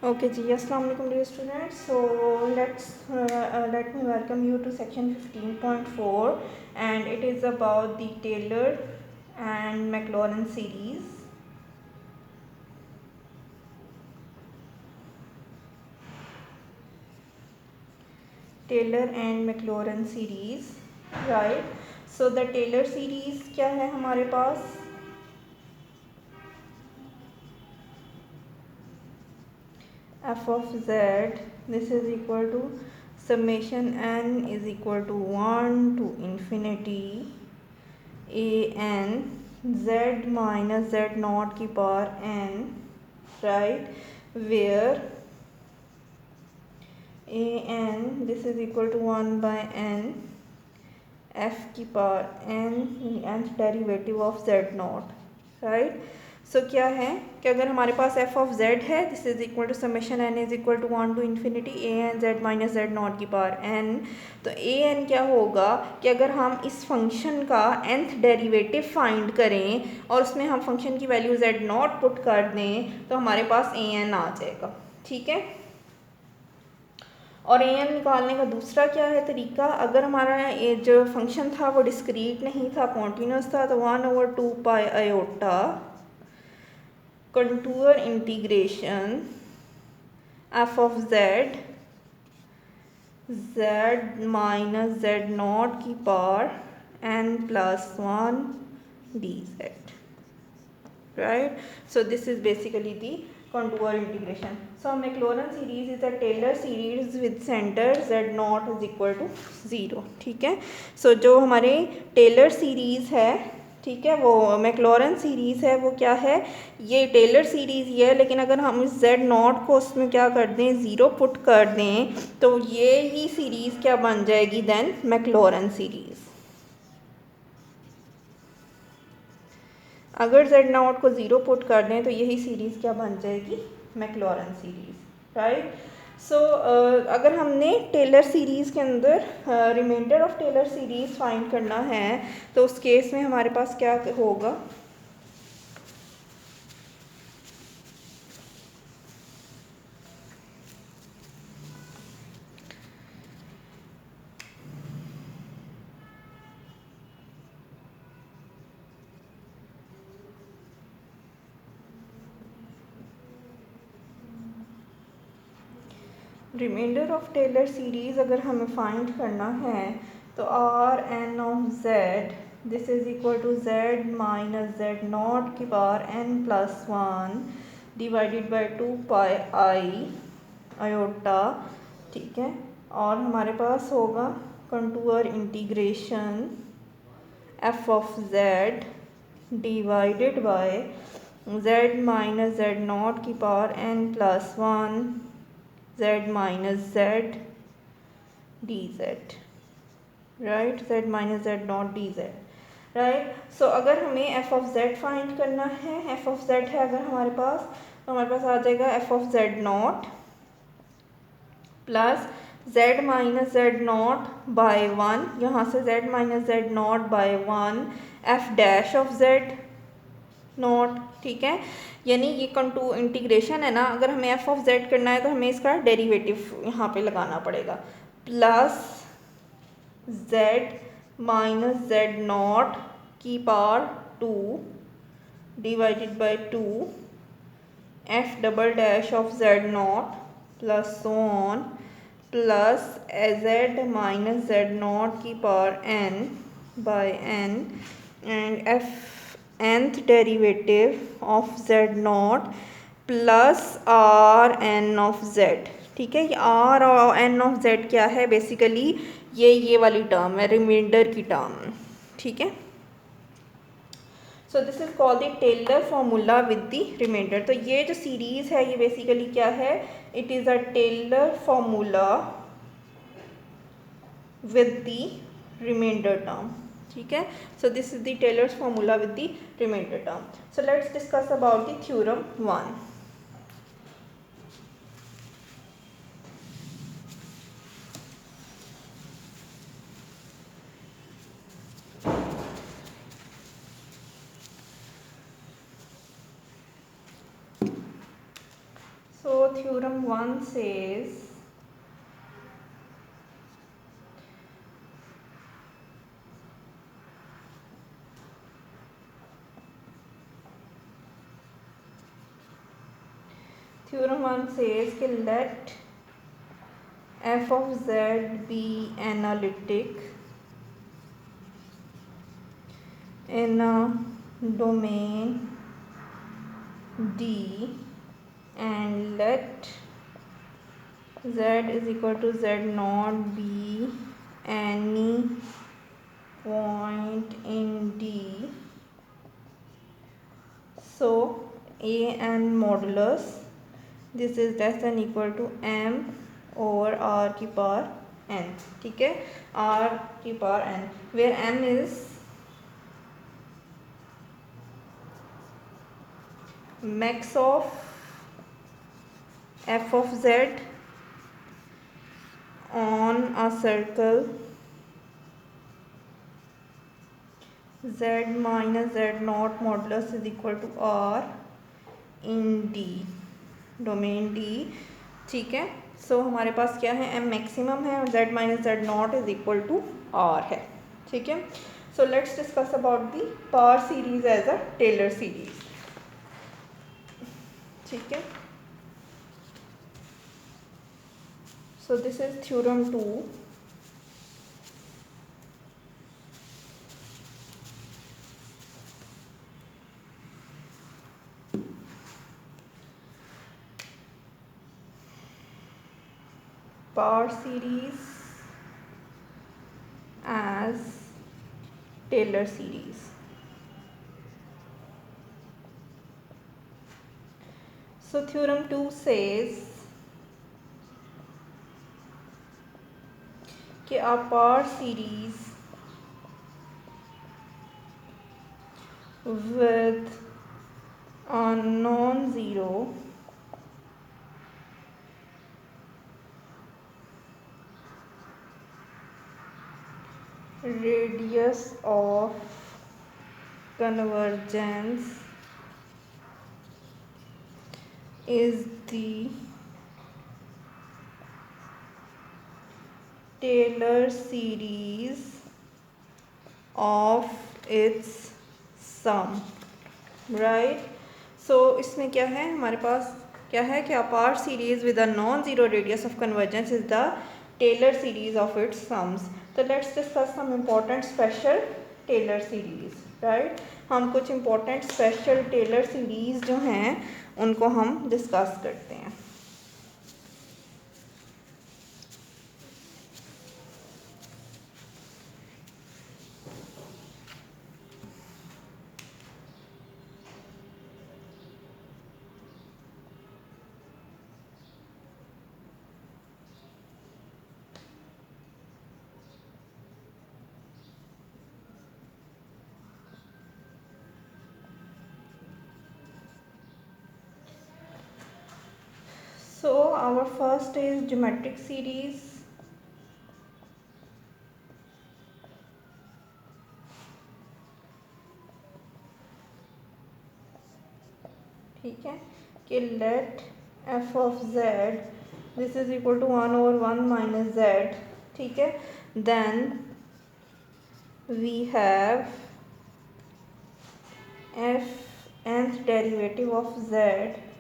Okay ji, assalamu alaikum dear students. So let me welcome you to section 15.4, and it is about the Taylor and Maclaurin series. Taylor and Maclaurin series, right? So the Taylor series क्या है हमारे पास? F of z, this is equal to summation n is equal to 1 to infinity a n z minus z naught की power n, right, where a n this is equal to 1 by n f की power n nth derivative of z naught, right. सो क्या है कि अगर हमारे पास f of z है, this is equal to summation n is equal to 1 to infinity a n z minus z not की power n, तो a n क्या होगा कि अगर हम इस फंक्शन का nth डेरिवेटिव फाइंड करें और उसमें हम फंक्शन की वैल्यू z नॉट पुट कर दें तो हमारे पास a n आ जाएगा, ठीक है। और a n निकालने का दूसरा क्या है तरीका, अगर हमारा ये जो फंक्शन था वो डिस्क्रीट नहीं था, कॉन्टीन्यूस था, तो 1/2 पाई iota contour integration f of z minus z naught की power n plus 1 dz, right. So this is basically the contour integration. So Maclaurin series is a Taylor series with center z naught is equal to 0, ठीक है। So जो हमारे Taylor series है, ठीक है, वो मैक्लॉरन series है, वो क्या है, ये टेलर सीरीज़ ये है, लेकिन अगर हम इस z नॉट को उसमें क्या कर दें, ज़ीरो पुट कर दें तो ये ही सीरीज़ क्या बन जाएगी, देन मैक्लॉरन सीरीज़। अगर z नॉट को ज़ीरो पुट कर दें तो यही सीरीज़ क्या बन जाएगी, मैक्लॉरन सीरीज़, राइट। सो अगर हमने टेलर सीरीज़ के अंदर remainder of Taylor series find करना है तो उस केस में हमारे पास क्या होगा, रिमाइंडर ऑफ टेलर सीरीज़ अगर हमें फाइंड करना है तो R N of Z this is equal to Z minus Z naught की power N plus 1 divided by 2 pi I iota, ठीक है। और हमारे पास होगा contour integration F of Z divided by Z minus Z naught की power N plus 1 z minus z dz, right, z minus z not dz, right. सो अगर हमें f of z find करना है, f of z है अगर हमारे पास, तो हमारे पास आ जाएगा f of z not plus z minus z not by 1, यहाँ से z minus z not by 1 f dash of z not, ठीक है। यानी ये कंटूर इंटीग्रेशन है ना, अगर हमें एफ ऑफ जेड करना है तो हमें इसका डेरिवेटिव यहाँ पे लगाना पड़ेगा, plus Z minus Z naught की power 2 divided by 2 F double dash of Z naught plus so on plus Z minus Z naught की power n by n and F nth derivative of z not plus R N of z, ठीक है। ये are और N of z क्या है, basically ये वाली term है, रिमाइंडर की टर्म, ठीक है। So this is called the Taylor formula with the remainder. तो ये जो सीरीज़ है ये बेसिकली क्या है, it is a Taylor formula with the remainder term, ठीक है। So this is the Taylor's formula with the remainder term. So let's discuss about the theorem 1। So theorem 1 says कि let f of z be analytic in a domain D and let z is equal to z naught be any point in D. So a n modulus this is less than equal to m over r की power n. ठीक है, r की power n where m is max of f of z on a circle z minus z naught modulus is equal to r in D domain D. ठीक है, सो हमारे पास क्या है, m मैक्सिमम है और z minus Z not is equal to r है. ठीक है, so let's discuss about the power series as a Taylor series. ठीक है, so this is theorem 2. Power series as Taylor series. So theorem 2 says कि a power series with a non-zero radius of convergence is the Taylor series of its sum. Right, so इसमें क्या है, हमारे पास क्या है कि a power series with a non-zero radius of convergence is the Taylor series of its sums. तो let's discuss some important special Taylor series. Right, हम कुछ important special Taylor series जो हैं उनको हम डिस्कस करते हैं. So our first is geometric series. ठीक है, कि let f of z this is equal to 1 over 1 minus z. ठीक है, then we have f nth derivative of z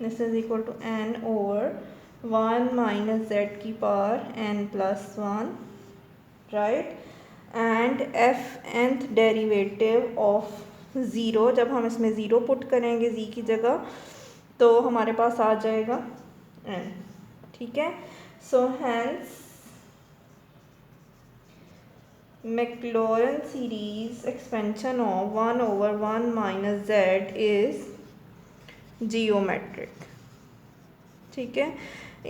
this is equal to n over 1 minus z की power n plus 1. Right, and f nth derivative of zero, जब हम इसमें zero put करेंगे z की जगह तो हमारे पास आ जाएगा n. ठीक है, so hence Maclaurin series expansion of 1 over 1 minus z is geometric. ठीक है,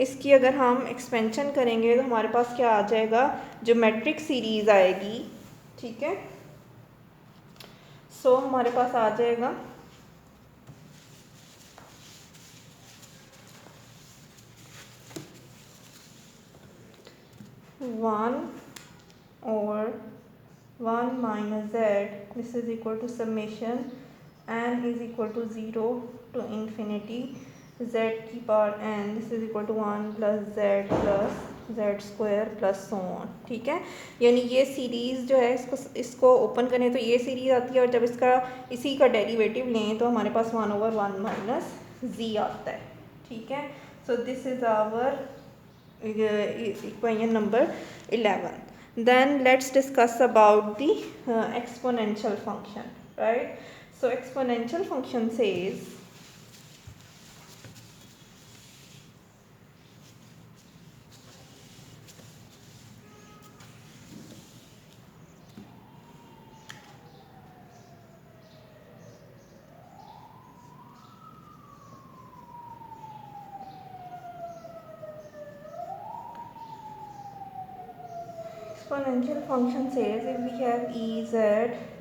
इसकी अगर हम एक्सपेंशन करेंगे तो हमारे पास क्या आ जाएगा, ज्योमेट्रिक सीरीज आएगी. ठीक है, सो हमारे पास आ जाएगा one over 1 minus z this is equal to summation n is equal to 0 to infinity z की power n, this is equal to 1 plus z square plus so on. ठीक है, यानी ये सीरीज़ जो है इसको ओपन करें तो ये सीरीज़ आती है, और जब इसका इसी का डेरिवेटिव लें तो हमारे पास 1/1 माइनस z आता है। ठीक है, so this is our equation number 11. Then let's discuss about the exponential function, right? So exponential function says exponential function says if we have ez,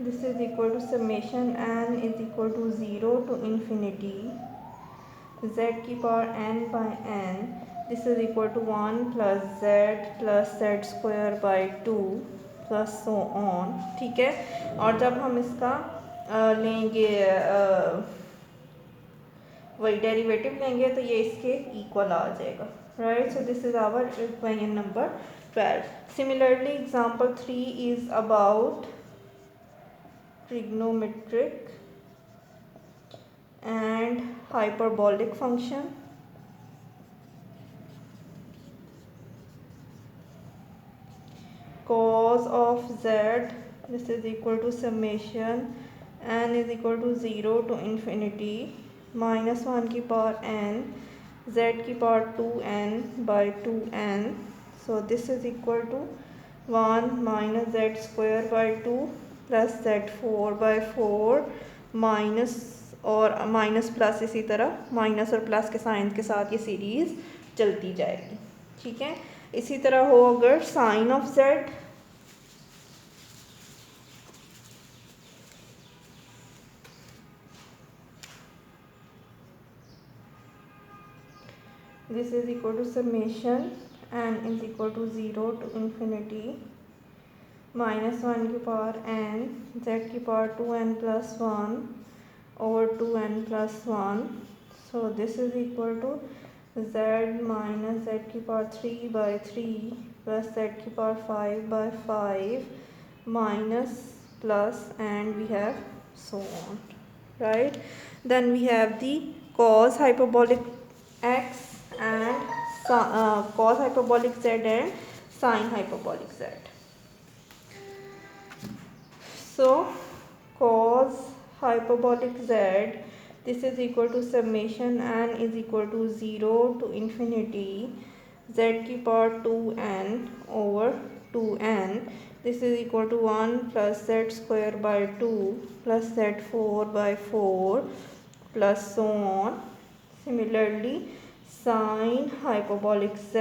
this is equal to summation n is equal to 0 to infinity z की power n by n, this is equal to 1 plus z square by 2 plus so on. ठीक है, और जब हम इसका लेंगे वही derivative लेंगे तो ये इसके इक्वल आ जाएगा, right. So this is our equation number 12. Similarly, example 3 is about trigonometric and hyperbolic function. Cos of z, this is equal to summation n is equal to 0 to infinity minus 1 की power n z की power 2n by 2n. So this is equal to 1 minus z square by 2 plus z4 by 4 minus और minus plus, इसी तरह minus और plus के sign के साथ ये सीरीज़ चलती जाएगी। ठीक है, इसी तरह हो अगर sine of z, this is equal to summation n is equal to 0 to infinity minus 1 की पावर n z की power 2n plus 1 over 2n plus 1. So this is equal to z minus z की power 3 by 3 plus z की power 5 by 5 minus plus, and we have so on, right. Then we have the cos hyperbolic x and cos hyperbolic z and sin hyperbolic z. So cos hyperbolic z, this is equal to summation n is equal to 0 to infinity z की power 2n over 2n, this is equal to 1 plus z square by 2 plus z4 by 4 plus so on. Similarly, sin hyperbolic z,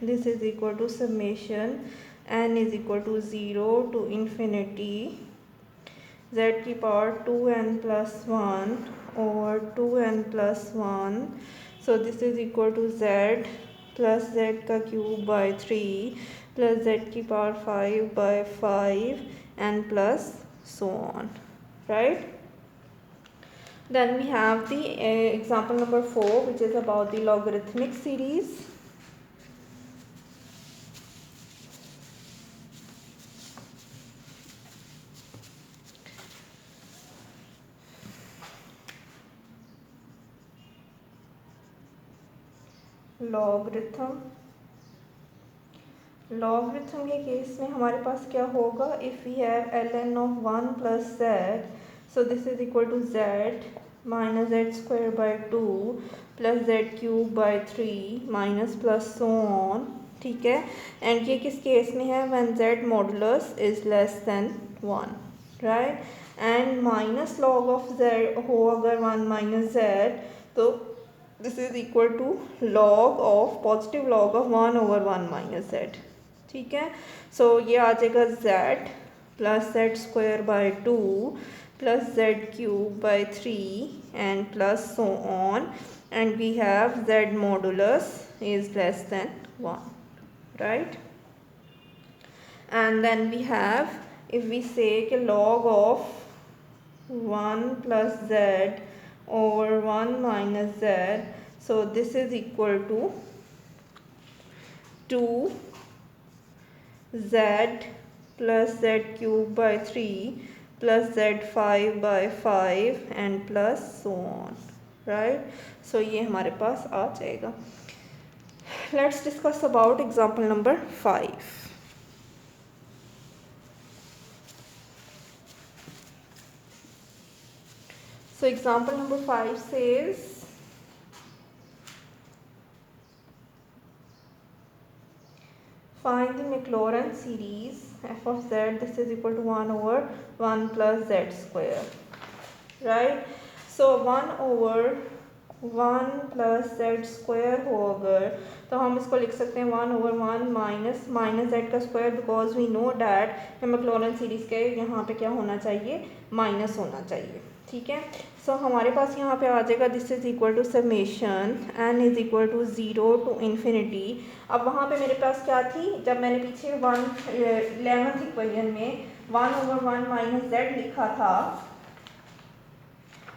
this is equal to summation n is equal to 0 to infinity z की power 2n plus 1 over 2n plus 1. So this is equal to z plus z का cube by 3 plus z की power 5 by 5 and plus so on, right. Then we have the example number 4, which is about the logarithmic series. Logarithm के case में हमारे पास क्या होगा, if we have ln of 1 plus z, so this is equal to z minus z square by 2 plus z cube by 3 minus plus so on. ठीक है, and ये किस केस में है, when z modulus is less than 1, right. And minus log of z हो अगर 1 minus z, तो this is equal to log of positive log of 1 over 1 minus z. ठीक है, सो ये आ जाएगा z plus z square by 2 plus z cube by 3 and plus so on, and we have z modulus is less than 1, right. And then we have, if we say कि log of 1 plus z over 1 minus z, so this is equal to 2 z plus z cube by 3 plus z5 by 5 and plus so on, right? So ये हमारे पास आ जाएगा. Let's discuss about example number 5. So example number 5 says find the Maclaurin series f of z. This is equal to 1 over 1 plus z square, right? So 1 over 1 plus z square हो अगर तो हम इसको लिख सकते हैं 1 over 1 माइनस z का square, because we know that Maclaurin series के यहाँ पे क्या होना चाहिए, माइनस होना चाहिए. ठीक है. सो हमारे पास यहाँ पे आ जाएगा this is equal to summation n is equal to 0 to infinity. अब वहाँ पे मेरे पास क्या थी, जब मैंने पीछे 11th इक्वेशन में 1 over 1 माइनस z लिखा था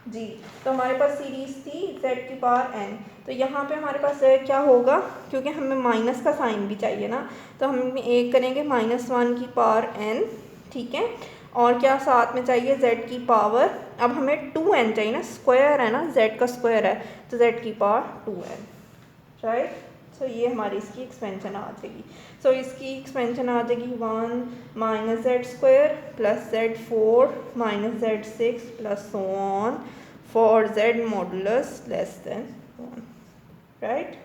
जी, तो हमारे पास सीरीज थी z की पावर n. तो यहाँ पे हमारे पास क्या होगा, क्योंकि हमें माइनस का साइन भी चाहिए ना, तो हम एक करेंगे -1 की पावर n. ठीक है. और क्या साथ में चाहिए, z की पावर. अब हमें 2n चाहिए ना, स्क्वायर है ना, z का स्क्वायर है, तो z की पावर 2n, राइट. सो ये हमारी इसकी एक्सपेंशन आ जाएगी. सो इसकी एक्सपेंशन आ जाएगी 1 minus z square plus z4 minus z6 plus so on for z modulus less than 1, right.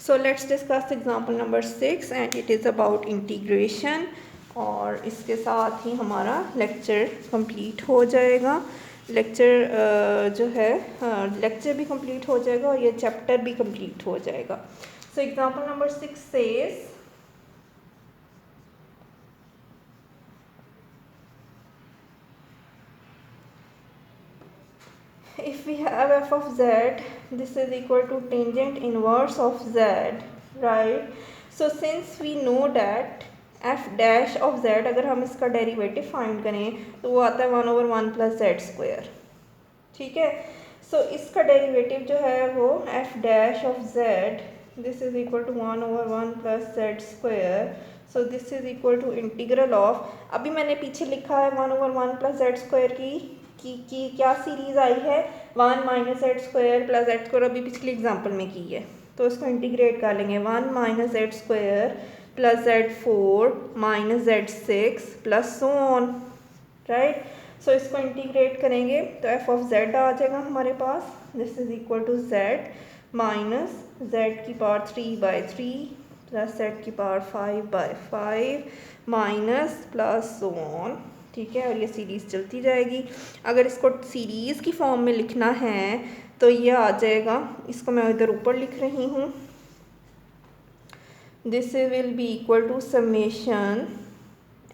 So let's discuss example number 6 and it is about integration. और इसके साथ ही हमारा लेक्चर कंप्लीट हो जाएगा. लेक्चर जो है लेक्चर भी कंप्लीट हो जाएगा और ये चैप्टर भी कंप्लीट हो जाएगा. So example number 6 says if we have f of z, this is equal to tangent inverse of z, right? So since we know that f dash of z, अगर हम इसका डेरिवेटिव फाइंड करें तो वो आता है 1 over 1 plus z स्क्वायर. ठीक है. सो इसका डेरिवेटिव जो है वो f dash of z, this is equal to 1 over 1 plus z square. So this is equal to integral of, अभी मैंने पीछे लिखा है 1 over 1 plus z स्क्वायर की क्या सीरीज आई है, 1 minus z square plus z square, अभी पिछले एग्जाम्पल में की है. तो इसको इंटीग्रेट कर लेंगे 1 minus z square plus z4 minus z6 plus so on, right. So इसको इंटीग्रेट करेंगे तो f ऑफ z आ जाएगा हमारे पास. This is equal to z minus z की पावर 3/3 प्लस z की power 5/5 minus plus so on. ठीक है. और ये सीरीज़ चलती जाएगी. अगर इसको सीरीज़ की फॉर्म में लिखना है तो ये आ जाएगा, इसको मैं इधर ऊपर लिख रही हूँ. This will be equal to summation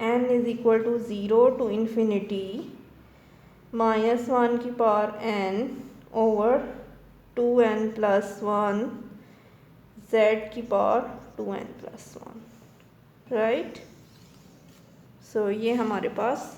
n is equal to 0 to infinity minus 1 की power n over 2n plus 1 z की पावर 2n plus 1, right. सो ये हमारे पास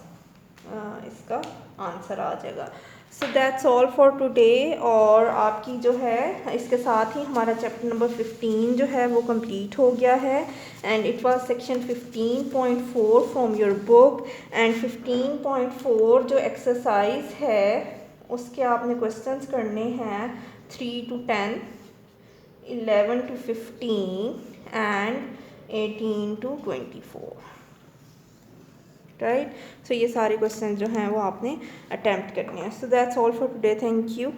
इसका आंसर आ जाएगा. So that's all for today. और आपकी जो है इसके साथ ही हमारा चैप्टर नंबर 15 जो है वो कंप्लीट हो गया है. And it was section 15.4 from your book. And 15.4 जो एक्सरसाइज है उसके आपने क्वेश्चंस करने हैं 3 to 10, 11 to 15 and 18 to 24, right. सो ये सारे क्वेश्चन जो हैं वो आपने अटैम्प्ट करने हैं. So that's all for today. Thank you.